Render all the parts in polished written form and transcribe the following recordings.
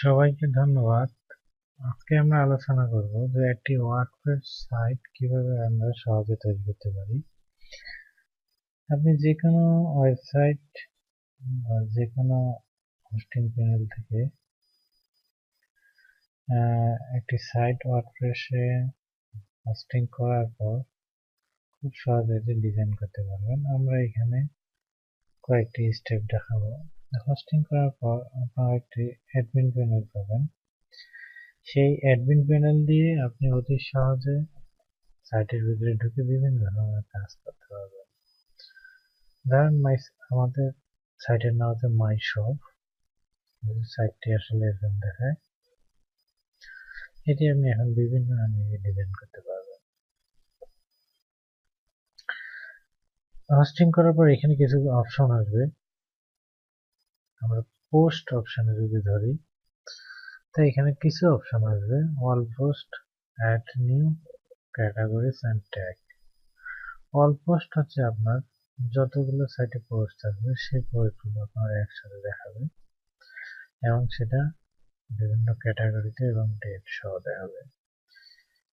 সবাইকে ধন্যবাদ। আজকে আমরা আলোচনা করব যে একটি ওয়ার্ডপ্রেস সাইট কিভাবে আমরা সহজে তৈরি করতে পারি। আপনি যে কোনো ওয়েবসাইট বা যে কোনো হোস্টিং প্যানেল থেকে একটি সাইট ওয়ার্ডপ্রেসে হোস্টিং করার পর খুব সহজে এটি ডিজাইন করতে পারবেন। আমরা এখানে কয়েকটি স্টেপ দেখাবো। হোস্টিং করার পর আপনারা একটি অ্যাডমিন প্যানেল পাবেন। সেই অ্যাডমিন প্যানেল দিয়ে আপনি অতি সহজে সাইটের ভিতরে ঢুকে বিভিন্ন ধরনের কাজ করতে পারবেন। ধরেন আমাদের সাইটের নাম হচ্ছে মাই শপ। সাইটটি আসলে এরকম দেখায়। এটি আপনি এখন বিভিন্ন নামে ডিজাইন করতে পারবেন। হোস্টিং করার পর এখানে কিছু অপশন আসবে। আমরা পোস্ট অপশনে যদি ধরি, তো এখানে কিছু অপশন আসবে। All post, add new, categories and tag. All post হচ্ছে আপনার যতগুলো সাইটে পোস্ট থাকবে সেই পোস্টগুলো আপনার একসাথে দেখাবে এবং সেটা বিভিন্ন ক্যাটাগরিতে এবং ডেট সহ দেখাবে।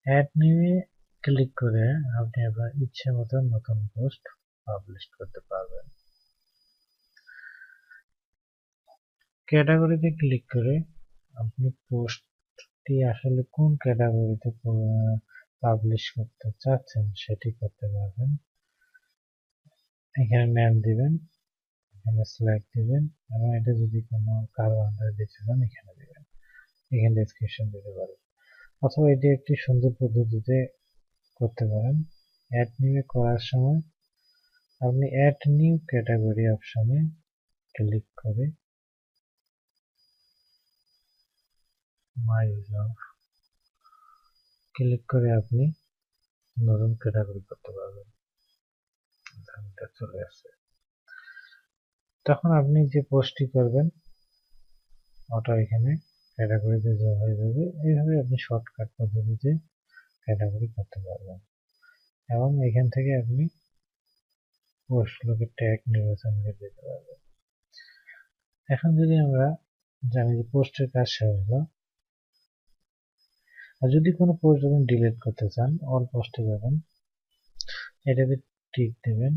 অ্যাড নিউয়ে ক্লিক করে আপনি আপনার ইচ্ছে মতো নতুন পোস্ট পাবলিশ করতে পারবেন। ক্যাটাগরিতে ক্লিক করে আপনি পোস্টটি আসলে কোন ক্যাটাগরিতে পাবলিশ করতে চাচ্ছেন সেটি করতে পারবেন। এখানে নেম দিবেন, এখানে সিলেক্ট দিবেন এবং এটা যদি কোনো কারো আন্ডারে দিতে চান এখানে দিবেন। এখানে ডেসক্রিপশন দিতে পারেন, অথবা এটি একটি সুন্দর পদ্ধতিতে করতে পারেন। অ্যাড নিউ করার সময় আপনি অ্যাড নিউ ক্যাটাগরি অপশনে ক্লিক করে মাই জব ক্লিক করে আপনি নতুন ক্যাটাগরি করতে পারবেন। চলে আসছে, তখন আপনি যে পোস্টটি করবেন ওটা এখানে ক্যাটাগরিতে যোগ হয়ে যাবে। এইভাবে আপনি শর্টকাট পদ্ধতিতে ক্যাটাগরি করতে পারবেন এবং এখান থেকে আপনি পোস্টগুলোকে ট্যাগ নির্বাচন করে দিতে পারবেন। এখন যদি আমরা জানি যে পোস্টের কাজ শেষ হলো, আর যদি কোনো পোস্ট আপনি ডিলিট করতে চান, অল পোস্টে যাবেন, এটাতে টিক দেবেন,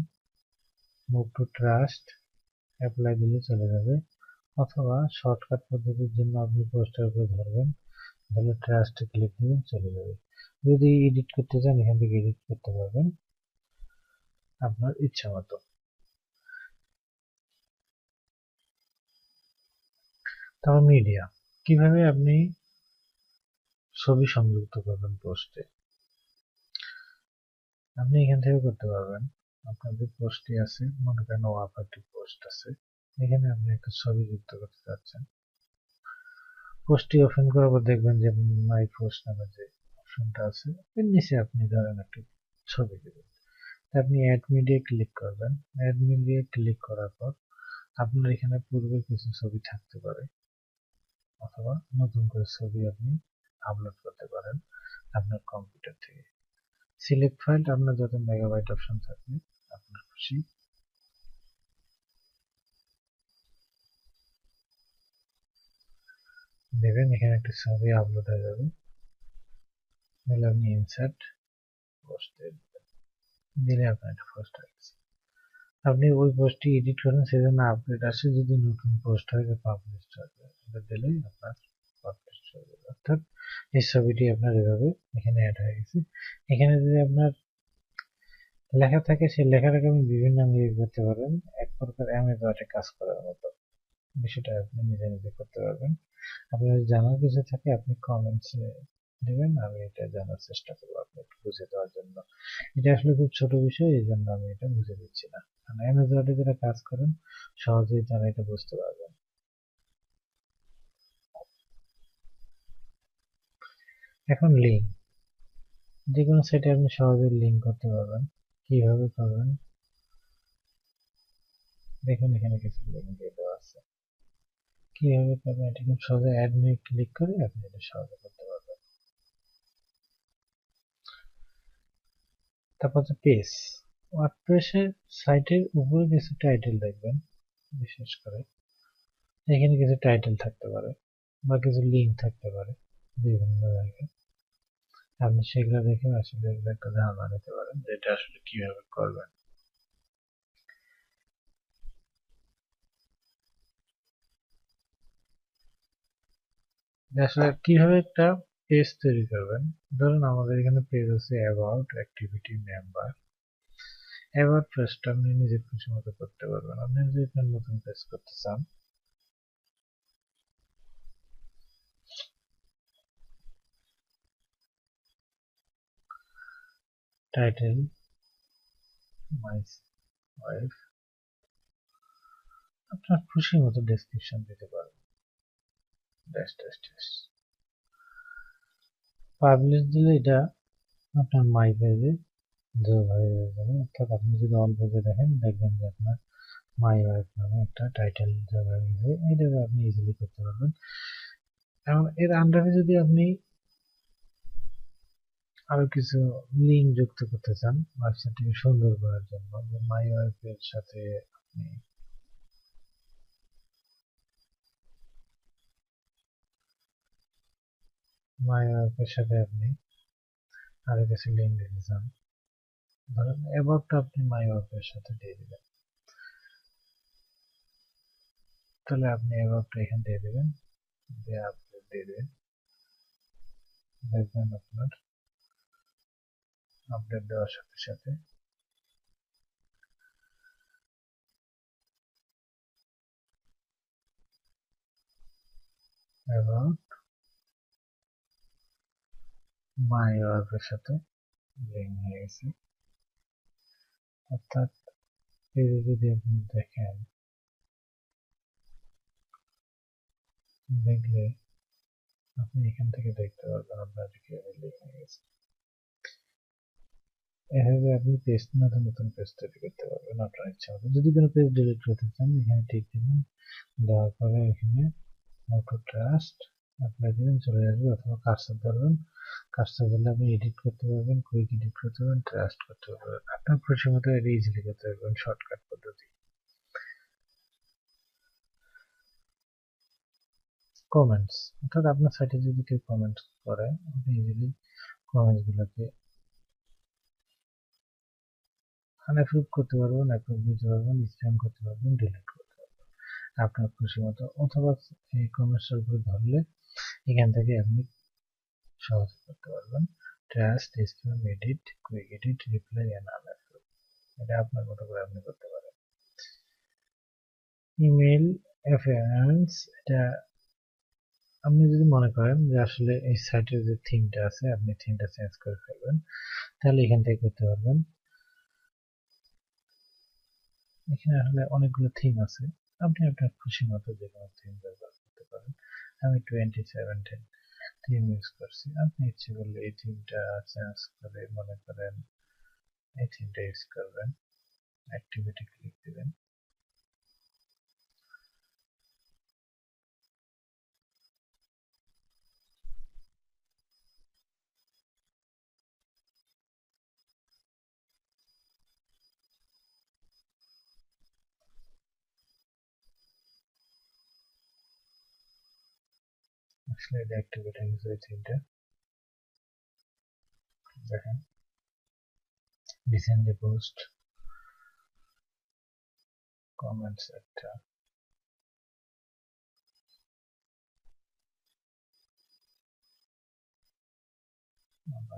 মুভ টু ট্রাস্ট, অ্যাপ্লাই দিলে চলে যাবে। অথবা শর্টকাট পদ্ধতির জন্য আপনি পোস্টের উপরে ধরবেন, তাহলে ট্রাস্টে ক্লিক দিবেন, চলে যাবে। যদি এডিট করতে চান এখান থেকে এডিট করতে পারবেন আপনার ইচ্ছা মতো। তারপর মিডিয়া, কিভাবে আপনি ছবি সংযুক্ত করবেন পোস্টে, আপনি এখান থেকে করতে পারবেন। আপনার যে পোস্টটি আছে, মনে করেন ওয়াপারটি পোস্ট আছে, এখানে আপনি একটা ছবি যুক্ত করতে চাচ্ছেন। পোস্টটি ওপেন করার পর দেখবেন যে মাই পোস্ট নামে যে অপশনটা আছে এর নিচে আপনি ধরেন একটি ছবি দেবেন। আপনি অ্যাড মিডিয়া ক্লিক করবেন। অ্যাড মিডিয়া ক্লিক করার পর আপনার এখানে পূর্বে কিছু ছবি থাকতে পারে, অথবা নতুন করে ছবি আপনি আপলোড করতে পারেন আপনার কম্পিউটার থেকে। সিলেক্ট ফাইল, আপনার যত মেগাবাইট অপশন থাকবে আপনার খুশি। দেখবেন এখানে একটা ছবি আপলোড হয়ে যাবে, তাহলে আপনি ইনসার্ট পোস্টে দিলে আপনার একটা পোস্ট হয়ে গেছে। আপনি ওই পোস্টটি এডিট করেন, সেজন্য আপডেট আসে, যদি নতুন পোস্ট হয় বা পাবলিশ হবে এটা দিলেই আপনার পাবলিশ হয়ে যাবে। অর্থাৎ এই ছবিটি আপনার এভাবে এখানে অ্যাড হয়ে গেছে। এখানে যদি আপনার লেখা থাকে সেই লেখাটাকে আপনি বিভিন্ন আঙ্গিকে করতে পারবেন, এক প্রকার অ্যামাজনে কাজ করার মতো। বিষয়টা আপনি নিজে নিজে করতে পারবেন। আপনার জানার কিছু থাকে আপনি কমেন্টসে দেবেন, আমি এটা জানার চেষ্টা করবো আপনাকে বুঝে দেওয়ার জন্য। এটা আসলে খুব ছোট বিষয়, এই জন্য আমি এটা বুঝে দিচ্ছি না, কারণ অ্যামাজনে যারা কাজ করেন সহজেই তারা এটা বুঝতে পারবেন। এখন লিঙ্ক, যে কোনো সাইটে আপনি সহজেই লিঙ্ক করতে পারবেন। কিভাবে করবেন দেখুন, এখানে কিছু লিঙ্ক দিয়ে দেওয়া আছে। কিভাবে করবেন এটা খুব সহজে, অ্যাড নিয়ে ক্লিক করে আপনি এটা সহজে করতে পারবেন। তারপর হচ্ছে পেজ। ওয়ার্ডপ্রেসের সাইটের উপরে কিছু টাইটেল দেখবেন, বিশেষ করে এখানে কিছু টাইটেল থাকতে পারে। বা কিছু লিঙ্ক থাকতে পারে বিভিন্ন জায়গায়। আপনি সেগুলো দেখে আসলে এগুলো একটা ধারণা নিতে পারেন যে এটা আসলে কিভাবে করবেন। আসলে কিভাবে একটা পেজ তৈরি করবেন, ধরুন আমাদের এখানে পেজ আছে অ্যাবাউট অ্যাক্টিভিটি মেম্বার। অ্যাবাউট পেজটা আপনি নিজের খুশি মতো করতে পারবেন। আপনি যদি একটা নতুন পেজ করতে চান, টাইটেল মাই ওয়াইফ, আপনার খুশি মতো ডেসক্রিপশন দিতে পারবেন। ড্যাশ ড্যাশ ড্যাশ পাবলিশ দিলে এটা আপনার মাই পেজে যোগ হয়ে যাবে। অর্থাৎ আপনি যদি অল পেজে দেখেন, দেখবেন যে আপনার মাই ওয়াইফ নামে একটা টাইটেল যোগ হয়ে গেছে। এইটাকে আপনি ইজিলি করতে পারবেন। এবং এর আন্ডারে যদি আপনি আরো কিছু লিঙ্ক যুক্ত করতে চান ওয়েবসাইটটিকে সুন্দর করার জন্য, যে মাই ওয়াইফের সাথে আপনি আরো কিছু লিঙ্ক দিতে চান, ধরেন অ্যাবাউটটা আপনি মাই ওয়াইফের সাথে দিয়ে দিবেন। তাহলে আপনি অ্যাবাউটটা এখানে দিয়ে দিবেন, দিয়ে আপলোড দিয়ে দিবেন। দেখবেন আপনার আপডেট দেওয়ার সাথে সাথে অ্যাবাউট মাই ওয়াইফের সাথে লিঙ্ক হয়ে গেছে। অর্থাৎ পেজে যদি আপনি দেখেন, দেখলে আপনি এখান থেকে দেখতে পারবেন আপনার কিভাবে লিঙ্ক হয়ে গেছে। এভাবে আপনি পেজ নতুন নতুন পেজ তৈরি করতে পারবেন আপনার ইচ্ছা মতো। যদি কোনো পেজ ডিলিট করতে চান, এখানে টিক দিবেন, দেওয়ার পরে এখানে অটো ট্রাস্ট অ্যাপ্লাই দিবেন, চলে আসবে। অথবা কার্সর ধরবেন, কার্সর ধরলে আপনি এডিট করতে পারবেন, কুইক এডিট করতে পারবেন, ট্রাস্ট করতে পারবেন। আপনার খুশি মতো এটা ইজিলি করতে পারবেন শর্টকাট পদ্ধতি। কমেন্টস, অর্থাৎ আপনার সাইটে যদি কেউ কমেন্ট করে, আপনি ইজিলি কমেন্টস গুলোকে আনঅ্যাপ্রুভ করতে পারবেন, অ্যাপ্রুভ দিতে পারবেন, স্প্যাম করতে পারবেন, ডিলিট করতে পারবেন আপনার খুশি মতো। অথবা এই কমেন্টসের উপরে ধরলে এখান থেকে আপনি সহজে করতে পারবেন trust, spam, edit, quick edit, reply and unapprove. এটা আপনার মতো করে আপনি করতে পারেন। ইমেল অ্যাফারেন্স, এটা আপনি যদি মনে করেন যে আসলে এই সাইটের যে থিমটা আছে আপনি থিমটা চেঞ্জ করে ফেলবেন, তাহলে এখান থেকে করতে পারবেন। এখানে আসলে অনেকগুলো থিম আছে, আপনি আপনার খুশি মতো যে কোনো থিম ব্যবহার করতে পারেন। আমি 2017 থিম ইউজ করছি, আপনি ইচ্ছে করলে এই থিমটা চেঞ্জ করে মনে করেন এই থিমটা ইউজ করবেন। অ্যাক্টিভিটি ক্লিক দিবেন, আসলে এটা অ্যাক্টিভিটি ইউজ এই থিমটা দেখেন। রিসেন্টলি পোস্ট, কমেন্টস একটা,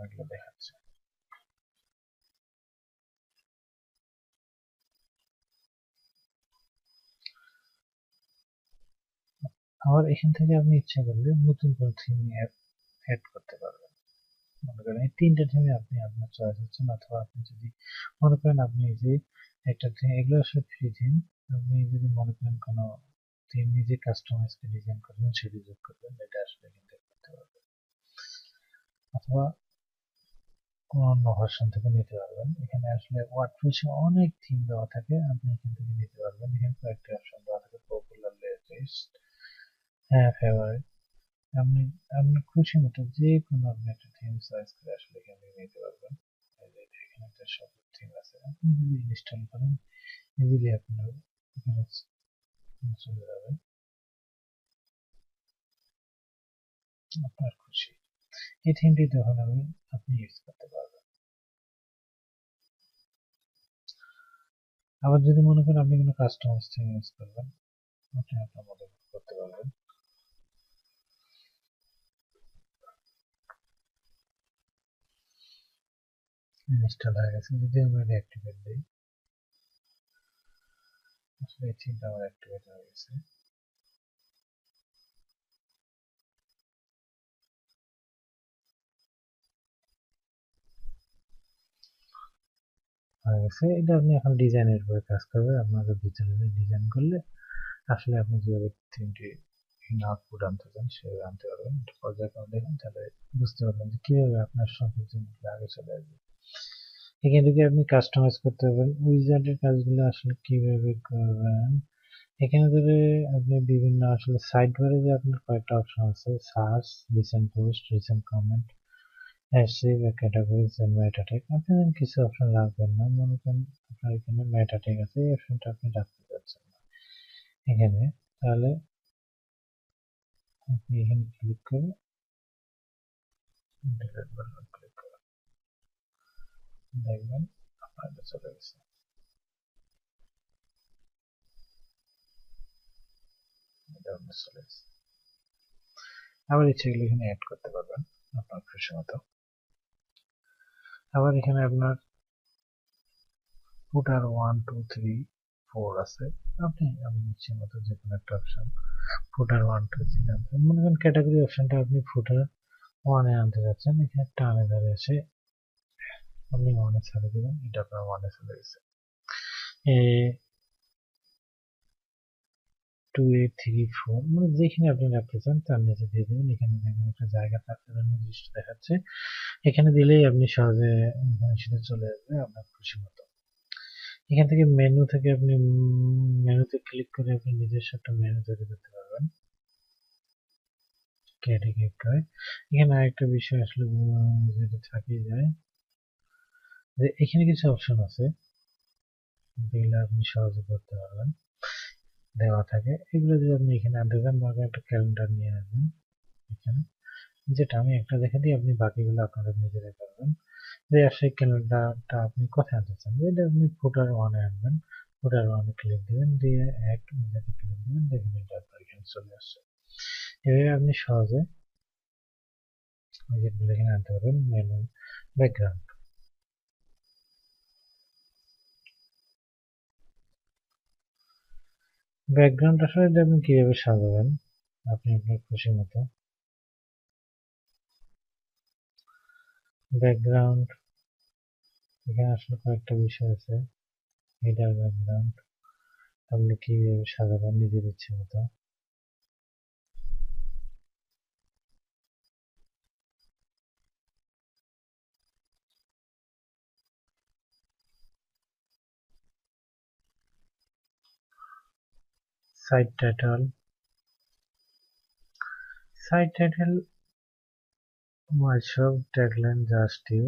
এগুলো দেখাচ্ছে। আবার এখান থেকে আপনি ইচ্ছা করলে নতুন কোনো থিম অ্যাড করতে পারবেন। মনে করেন এই তিনটা থিমে আপনি আপনার চয়েস হচ্ছেন, অথবা আপনি যদি মনে করেন আপনি এই যে একটা থিম, এগুলো আসলে ফ্রি থিম, আপনি যদি মনে করেন কোনো থিম নিজে কাস্টমাইজ করে ডিজাইন করবেন, সেটি যোগ করবেন, এটা আসলে কিন্তু করতে পারবেন। অথবা কোনো অন্য ভার্সন থেকে নিতে পারবেন। এখানে আসলে ওয়ার্ডপ্রেসে অনেক থিম দেওয়া থাকে, আপনি এখান থেকে নিতে পারবেন। এখানে কয়েকটি অপশন দেওয়া থাকে, পপুলার, লেটেস্ট, হ্যাঁ, ফেভারিট। আপনি আপনার খুশি মতো যে কোনো আপনি একটা থিম চয়েস করে আসলে এখান থেকে নিতে পারবেন। এই যে এখানে একটা সবুজ থিম আছে, আপনি যদি ইনস্টল করেন ইজিলি আপনার এখানে চলে যাবে। আপনার খুশি। এই থিমটি তখন আপনি ইউজ করতে পারবেন। আবার যদি মনে করেন আপনি কোনো কাস্টমাইজ থিম ইউজ করবেন, আপনি আপনার মতো করতে পারবেন। ইনস্টল হয়ে গেছে। যদি আমরা এটা অ্যাক্টিভেট দিই, আসলে এই থিমটা আমার অ্যাক্টিভেট হয়ে গেছে। হয়ে গেছে। এটা আপনি এখন ডিজাইনের উপরে কাজ করবে। আপনাকে ভিতরে ডিজাইন করলে আসলে আপনি যেভাবে থিমটি আউটপুট আনতে চান সেভাবে আনতে পারবেন। পর্যায়ক্রমে দেখুন, তাহলে বুঝতে পারবেন যে কিভাবে আপনার সবকিছু জিনিসগুলো আগে চলে আসবে। এখান থেকে আপনি কাস্টমাইজ করতে পারবেন। উইজার্ডের কাজগুলো আসলে কিভাবে করবেন, এখানে ধরে আপনি বিভিন্ন আসলে সাইড বারে যে আপনার কয়েকটা অপশন আছে, search, recent post, recent comment, archives, categories and meta tag. আপনি কিছু অপশন রাখবেন না, মনে করেন আপনার এখানে মেটা ট্যাগ আছে, এই অপশনটা আপনি রাখতে চাচ্ছেন না এখানে, তাহলে আপনি এখানে ক্লিক করে ডিলিট বাটন ক্লিক করে দেখবেন আপনার চলে গেছে। এটা আপনার চলে গেছে। আবার ইচ্ছেগুলো এখানে অ্যাড করতে পারবেন আপনার খুশি মতো। আবার এখানে আপনার ফুটার 1 2 3 4 আছে, আপনি ইচ্ছে মতো যে কোনো একটা অপশন ফুটার 1 2 3 আনতে, মনে করেন ক্যাটাগরি অপশনটা আপনি ফুটার 1 এ আনতে যাচ্ছেন, এখানে টানে ধরে এসে আপনি 1 এ ছেড়ে দিবেন, এটা আপনার 1 এ চলে গেছে। 2 এ 3 4 মানে যেখানে আপনি রাখতে চান তার নিচে দিয়ে দিবেন। এখানে দেখবেন একটা জায়গা থাকতে নির্দিষ্ট দেখাচ্ছে, এখানে দিলেই আপনি সহজে এখানে সেটা চলে আসবে আপনার খুশি মতো। এখান থেকে মেনু থেকে আপনি মেনুতে ক্লিক করে আপনি নিজস্ব একটা মেনু তৈরি করতে পারবেন। ক্লিক করে এখানে আরেকটা বিষয় আসলে যেটা থাকেই যায় যে এখানে কিছু অপশন আছে যেগুলো আপনি সহজে করতে পারবেন, দেওয়া থাকে। এগুলো যদি আপনি এখানে আনতে চান, বা একটা ক্যালেন্ডার নিয়ে আসবেন এখানে, যেটা আমি একটা দেখে দিই, আপনি বাকিগুলো আপনারা নিজেরাই করবেন। যে সেই ক্যালেন্ডারটা আপনি কোথায় আনতে চান, যেটা আপনি ফুটার 1 এ আনবেন, ফুটার 1 এ ক্লিক দিবেন, দিয়ে এক ইমেজে ক্লিক দিবেন, দেখুন এটা আপনার এখানে চলে আসছে। এভাবে আপনি সহজে উইজেটগুলো এখানে আনতে পারবেন। মেনু, ব্যাকগ্রাউন্ড, ব্যাকগ্রাউন্ড আসলে এটা আপনি কিভাবে সাজাবেন আপনি আপনার খুশি মতো। ব্যাকগ্রাউন্ড এখানে আসলে কয়েকটা বিষয় আছে, হেডার, ব্যাকগ্রাউন্ড আপনি কিভাবে সাজাবেন নিজের ইচ্ছে মতো। Site title, site title my shop, tagline, just you,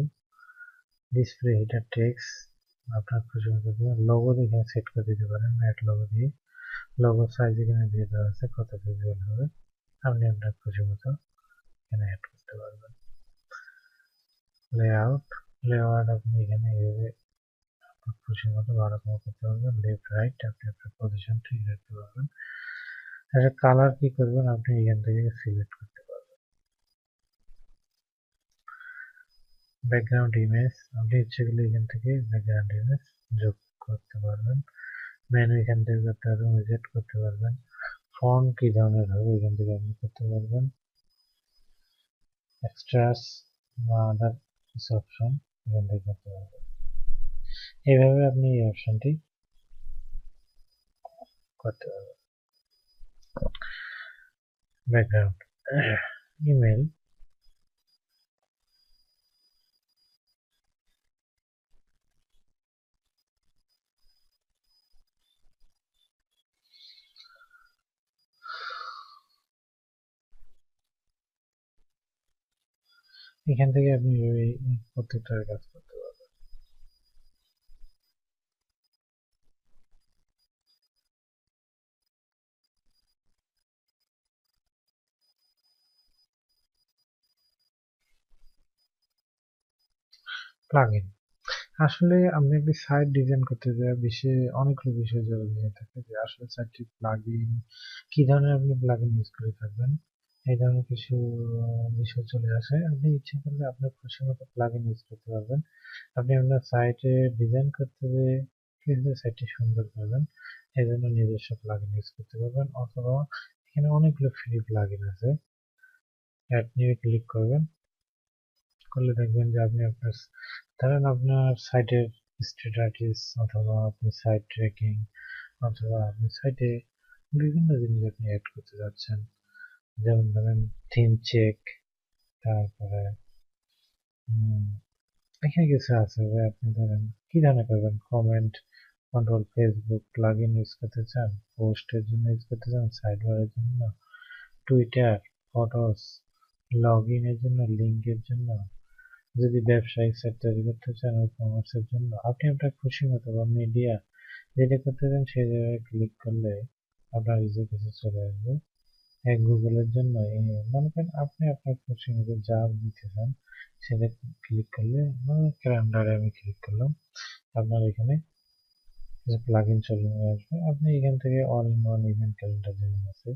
display, header, text আপনার খুশি মতো দেবেন। লোগো এখানে সেট করে দিতে পারেন, ম্যাট লোগো দিয়ে। লোগো সাইজ এখানে দিয়ে দেওয়া আছে কত ভিজুয়াল হবে, আপনি আপনার খুশি মতো এখানে অ্যাড করতে পারবেন। লেআউট, লেআউট আপনি এখানে এইভাবে আপনার খুশি মতো ভালো করতে পারবেন। লেফট রাইট আপনি আপনার পজিশন ঠিক রাখতে পারবেন। আচ্ছা, কালার কি করবেন আপনি এখান থেকে সিলেক্ট করতে পারবেন। ব্যাকগ্রাউন্ড ইমেজ আপনি ইচ্ছে করলে এখান থেকে ব্যাকগ্রাউন্ড ইমেজ যোগ করতে পারবেন। মেনু এখান থেকে করতে পারবেন, উইজেট করতে পারবেন। ফন্ট কি ধরনের হবে এখান থেকে আপনি করতে পারবেন। এক্সট্রাস বা আদার কিছু অপশন এখান থেকে করতে পারবেন। এইভাবে আপনি এই অপশনটি করতে পারবেন। ব্যাকগ্রাউন্ড, ইমেল এখান থেকে আপনি প্রত্যেকটার কাজ করতে পারবেন। প্লাগইন আসলে আপনি একটি সাইট ডিজাইন করতে যায় অনেকগুলো বিষয় জরুরি হয়ে থাকে যে আসলে সাইটটির প্লাগইন কি ধরনের আপনি প্লাগইন ইউজ করে থাকবেন এই ধরনের কিছু বিষয় চলে আসে আপনি ইচ্ছে করলে আপনার খুশি মতো প্লাগইন ইউজ করতে পারবেন আপনি আপনার সাইটে ডিজাইন করতে গিয়ে কিভাবে সাইটটি সুন্দর করবেন এই জন্য নিজস্ব প্লাগইন ইউজ করতে পারবেন অথবা এখানে অনেকগুলো ফ্রি প্লাগইন আছে অ্যাড নিয়ে ক্লিক করবেন করলে দেখবেন যে আপনি আপনার ধরেন আপনার সাইটের স্ট্যাটাস অথবা আপনি সাইট ট্র্যাকিং অথবা আপনি সাইটে বিভিন্ন জিনিস আপনি অ্যাড করতে যাচ্ছেন যেমন ধরেন থিম চেক তারপরে এখানে কিছু আছে যে আপনি ধরেন কি ধরনের করবেন comment control Facebook plugin use করতে চান পোস্টের জন্য ইউজ করতে চান সাইড বারের জন্য টুইটার ফটোস লগ ইনের জন্য লিঙ্কের জন্য যদি ব্যবসায়িক সাইট তৈরি করতে চান ই কমার্সের জন্য আপনি আপনার খুশি মতো বা মিডিয়া যেটা করতে চান সেই জায়গায় ক্লিক করলে আপনার ইউজার কাছে চলে আসবে গুগলের জন্য মনে করেন আপনি আপনার খুশি মতো যা দিতে চান সেটা ক্লিক করলে মানে ক্যালেন্ডারে আমি ক্লিক করলাম আপনার এখানে যে প্লাগইন চলে আসবে আপনি এখান থেকে all in one event calendar যেমন আছে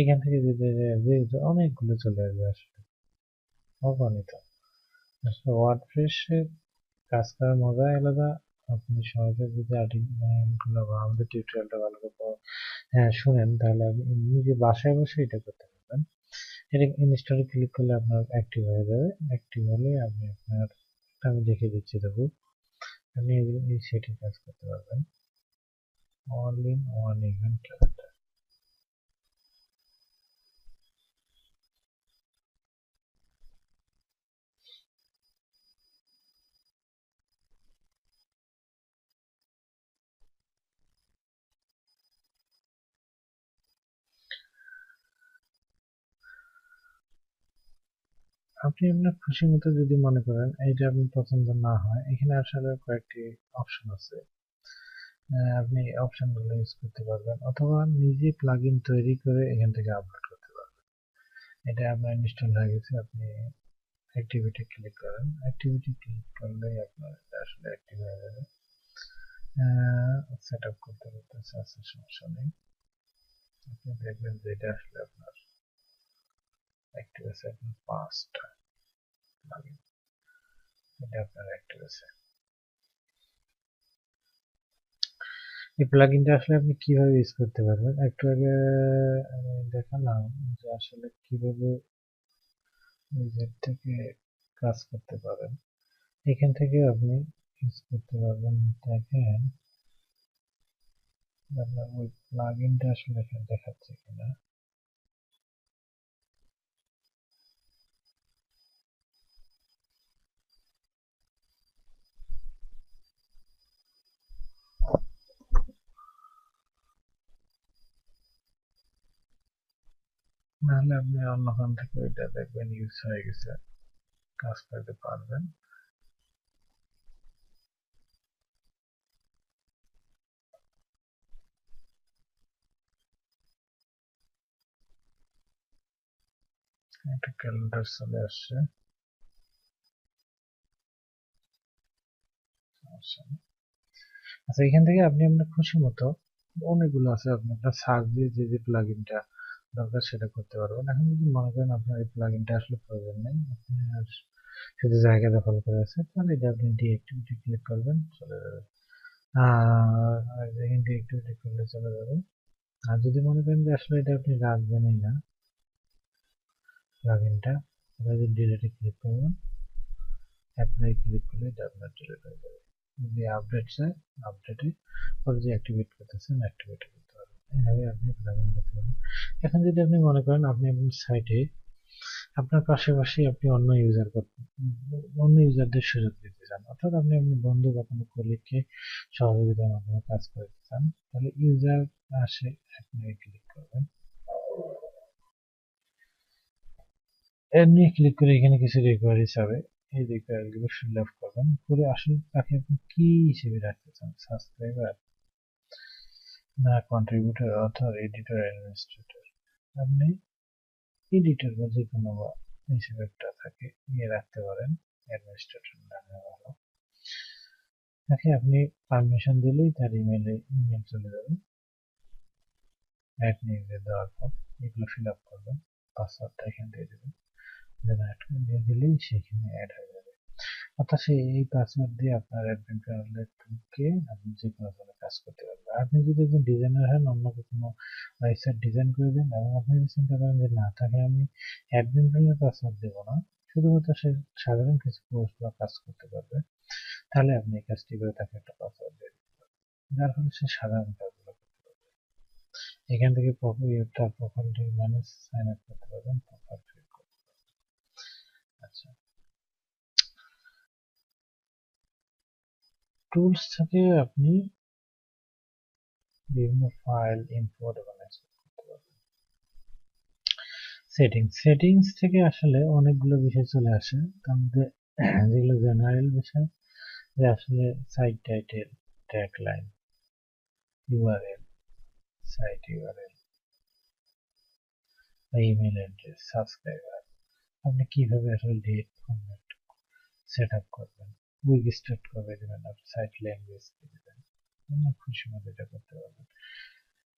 এখান থেকে যে অনেকগুলো চলে আসবে আসলে অগণিত আসলে ওয়ার্ডপ্রেসের কাজ করার মজাই আলাদা আপনি সহজে যদি আর্টিকেলগুলো বা আমাদের টিউটোরিয়ালটা ভালো করে শুনেন তাহলে আপনি নিজে বাসায় বসে এটা করতে পারবেন এটা ইনস্টলে ক্লিক করলে আপনার অ্যাক্টিভ হয়ে যাবে অ্যাক্টিভ হলে আপনি আপনার আমি দেখিয়ে দিচ্ছি দেখুন আপনি এই সেটিং কাজ করতে পারবেন all in one event calendar আপনি আপনার খুশি মতো যদি মনে করেন এইটা আপনি পছন্দ না হয় এখানে আসলে কয়েকটি অপশন আছে আপনি অপশনগুলো ইউজ করতে পারবেন অথবা নিজে প্লাগইন তৈরি করে এখান থেকে আপলোড করতে পারবেন এটা আপনার ইনস্টল হয়ে গেছে আপনি অ্যাক্টিভিটি ক্লিক করেন অ্যাক্টিভিটি ক্লিক করলেই আপনার এটা আসলে অ্যাক্টিভ হয়ে যাবে সেট আপ করতে করতেছে আছে সমস্যা নেই আপনি দেখবেন যে এটা আসলে আপনার অ্যাক্টিভ আছে আপনার 5টা প্লাগইন এটা আপনার অ্যাক্টিভ আছে এই প্লাগইনটা আসলে আপনি কিভাবে ইউজ করতে পারবেন একটু আগে আমি দেখালাম যে আসলে কিভাবে নিজের থেকে কাজ করতে পারেন এখান থেকে আপনি ইউজ করতে পারবেন দেখেন আপনার ওই প্লাগইনটা আসলে এখানে দেখাচ্ছে কিনা নাহলে আপনি অন্যখান থেকে ওইটা দেখবেন ইউজ হয়ে গেছে কাজ করতে পারবেন একটা ক্যালেন্ডার চলে আসছে আচ্ছা এখান থেকে আপনি আপনার খুশি মতো অনেকগুলো আছে আপনি আপনার সার্চ দিয়ে যে প্লাগইনটা দরকার সেটা করতে পারবেন এখন যদি মনে করেন আপনার এই প্লাগইনটা আসলে প্রয়োজন নেই আপনি আর শুধু জায়গা দখল করে আছে তাহলে এটা আপনি ডিঅ্যাক্টিভিটি ক্লিক করবেন চলে যাবে আর এখান ডিঅ্যাক্টিভিটি করলে চলে যাবে আর যদি মনে করেন যে আসলে এটা আপনি রাখবেনই না প্লাগইনটা তাহলে যদি ডিলিটে ক্লিক করবেন অ্যাপ্লাই ক্লিক করলে এটা আপনার ডিলিট হয়ে যাবে যদি আপডেট চায় আপডেটে পরে যে অ্যাক্টিভেট করতেছেন অ্যাক্টিভেট করতে পারবেন এইভাবে আপনি প্লাগইন করতে পারবেন এখন যদি আপনি মনে করেন আপনি আপনার সাইটে আপনার পাশাপাশি আপনি অন্য ইউজারদের সুযোগ দিতে চান অর্থাৎ আপনি আপনার বন্ধু বা কোনো কলিগকে সহযোগিতার মাধ্যমে কাজ করতে চান তাহলে ইউজার আসে আপনি ক্লিক করবেন এর নিয়ে ক্লিক করে এখানে কিছু রিকোয়ারি চাবে এই রিকোয়ারি গুলো ফিল আপ করবেন করে আসলে তাকে আপনি কি হিসেবে রাখতে চান সাবস্ক্রাইবার না কন্ট্রিবিউটর অথর এডিটর অ্যাডমিনিস্ট্রেটর আপনি এডিটর বা যে কোনো হিসেবে একটা থাকে নিয়ে রাখতে পারেন অ্যাডমিনিস্ট্রেটর নামে ভালো। তাকে আপনি পারমিশন দিলেই তার ইমেল চলে যাবে। অ্যাড নিয়ে দেওয়ার পর এগুলো ফিল আপ করবেন, পাসওয়ার্ডটা এখানে দিয়ে দেবেন, দেন অ্যাড দিয়ে দিলেই সেখানে অ্যাড হয়ে যাবে। অর্থাৎ এই পাসওয়ার্ড দিয়ে আপনার অ্যাডমিন প্যানেলে ঢুকে আপনি যে কোনো ধরনের কাজ করতে পারবেন। আপনি যদি একজন ডিজাইনার হন, অন্য কোনো ওয়েবসাইট ডিজাইন করে দেন এবং আপনি যদি চিন্তা করেন যে না, তাকে আমি অ্যাডমিন প্যানেলের পাসওয়ার্ড দেবো না, শুধুমাত্র সে সাধারণ কিছু পোস্ট বা কাজ করতে পারবে, তাহলে আপনি এই কাজটি করে তাকে একটা পাসওয়ার্ড দিয়ে দিতে পারবেন, যার ফলে সে সাধারণ কাজগুলো করতে পারবে। এখান থেকে তার প্রোফাইলটি ম্যানেজ সাইন আপ করতে পারবেন, প্রোফাইল ফিল করতে পারবেন। আচ্ছা, টুলস থেকে আপনি বিভিন্ন ফাইল ইম্পোর্ট এবং এক্সপোর্ট করতে পারবেন। সেটিংস থেকে আসলে অনেকগুলো বিষয় চলে আসে, তার মধ্যে যেগুলো জেনারেল বিষয়, যে আসলে site title, tagline, URL, site URL, email address, subscriber, আপনি কিভাবে আসলে ডেট ফরম্যাট সেট আপ করবেন, উইক স্টার্ট করবে দেবেন, আপনি সাইট ল্যাঙ্গুয়েজ দেবেন, আপনার খুশি মতো এটা করতে পারবেন।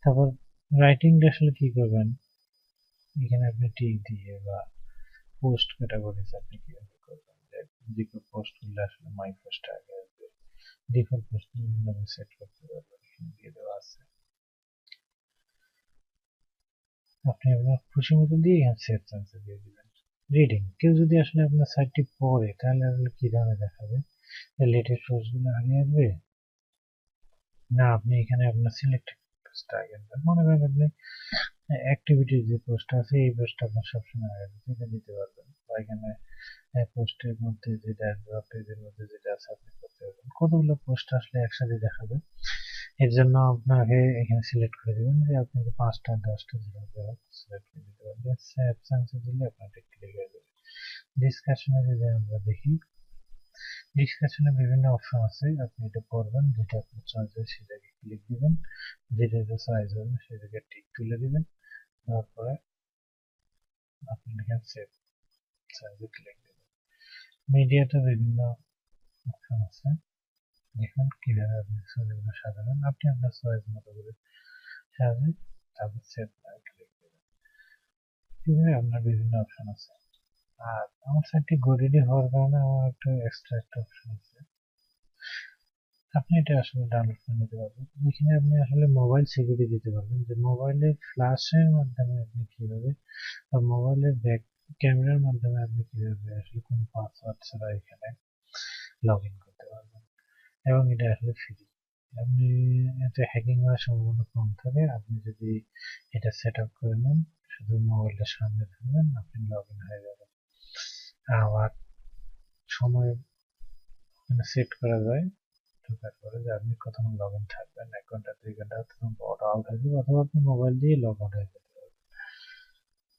তারপর রাইটিংটা আসলে কি করবেন, এখানে আপনি টিক দিয়ে বা পোস্ট ক্যাটাগরিজ আপনি কিভাবে করবেন, যে কেউ পোস্ট করলে আসলে মাই পোস্ট আগে আসবে, ডিফল্ট পোস্ট বিভিন্নভাবে সেট করতে পারবেন, এখানে দিয়ে দেওয়া আছে। আপনি আপনার খুশি মতো দিয়ে এখানে সেভ চান্সে দিয়ে দিবেন। রিডিং, কেউ যদি আসলে আপনার সাইটটি পড়ে তাহলে আসলে কি ধরনের দেখাবে, লেটেস্ট পোস্টগুলো আগে আসবে, না আপনি এখানে আপনার সিলেক্টেড পোস্টটা আগে আসবে। মনে করেন আপনি অ্যাক্টিভিটির যে পোস্টটা আছে এই পোস্টটা আপনার সবসময় আগে এটা দিতে পারবেন, বা এখানে পোস্টের মধ্যে যেটা পেজের মধ্যে যেটা আছে আপনি করতে পারবেন। কতগুলো পোস্ট আসলে একসাথে দেখাবে, এর জন্য আপনাকে এখানে সিলেক্ট করে দেবেন যে আপনি 5টা 10টা যেভাবে হোক সিলেক্ট করে দিতে পারবেন। সেভ চান্সে দিলে আপনার ক্লিক হয়ে যাবে। ডিসকাশনে যদি আমরা দেখি, ডিসকাশনে বিভিন্ন অপশন আছে, আপনি এটা পড়বেন, যেটা আপনার চয়েস হয় সেটাকে ক্লিক দিবেন, যেটা চয়েস হবে সেটাকে টিক তুলে দিবেন, তারপরে আপনি এখানে সেভ চান্সে ক্লিক দিবেন। মিডিয়াতে বিভিন্ন অপশন আছে, দেখুন কিভাবে আপনি ছবিগুলো সাজাবেন, আপনি আপনার চয়েস মতো করে সাজাবেন, তারপর সেভ ক্লিক দিবেন। এভাবে আপনার বিভিন্ন অপশন আছে। আর আমার সাইটটি গরিডি হওয়ার কারণে আমার একটা অপশন আছে, আপনি এটা আসলে ডাউনলোড করে নিতে পারবেন, যেখানে আপনি আসলে মোবাইল সিকিউরিটি দিতে পারবেন, যে মোবাইলের ফ্ল্যাশের মাধ্যমে আপনি কিভাবে, বা মোবাইলের ব্যাক ক্যামেরার মাধ্যমে আপনি কিভাবে আসলে কোনো পাসওয়ার্ড ছাড়া এখানে লগ ইন করতে পারবেন, এবং এটা আসলে ফ্রি। আপনি এতে হ্যাকিং হওয়ার সম্ভাবনা কম থাকে, আপনি যদি এটা সেট আপ করে নেন, শুধু মোবাইলটা সামনে থাকবেন, আপনি লগ ইন হয়ে যাবেন। আবার সময় সেট করা যায়, ঢোকার পরে যে আপনি কতক্ষণ লগ ইন থাকবেন, 1 ঘন্টা 2 ঘন্টা, তখন ওটা আউট হয়ে যাবে, অথবা আপনি মোবাইল দিয়ে লগ আউট হয়ে যেতে পারবেন।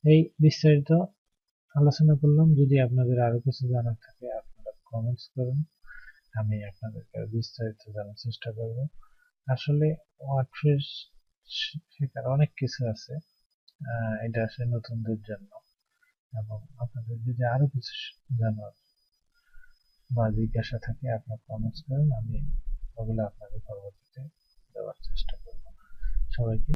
এই বিস্তারিত আলোচনা করলাম। যদি আপনাদের আরো কিছু জানার থাকে আপনারা কমেন্টস করুন, আমি আপনাদেরকে বিস্তারিত জানার চেষ্টা করব। আসলে ওয়ার্ডপ্রেস শেখার অনেক কিছু আছে, এটা আসলে নতুনদের জন্য, এবং আপনাদের যদি আরো কিছু জানার বা জিজ্ঞাসা থাকে আপনার কমেন্টস করুন, আমি ওগুলো আপনাদের পরবর্তীতে দেওয়ার চেষ্টা করব। সবাইকে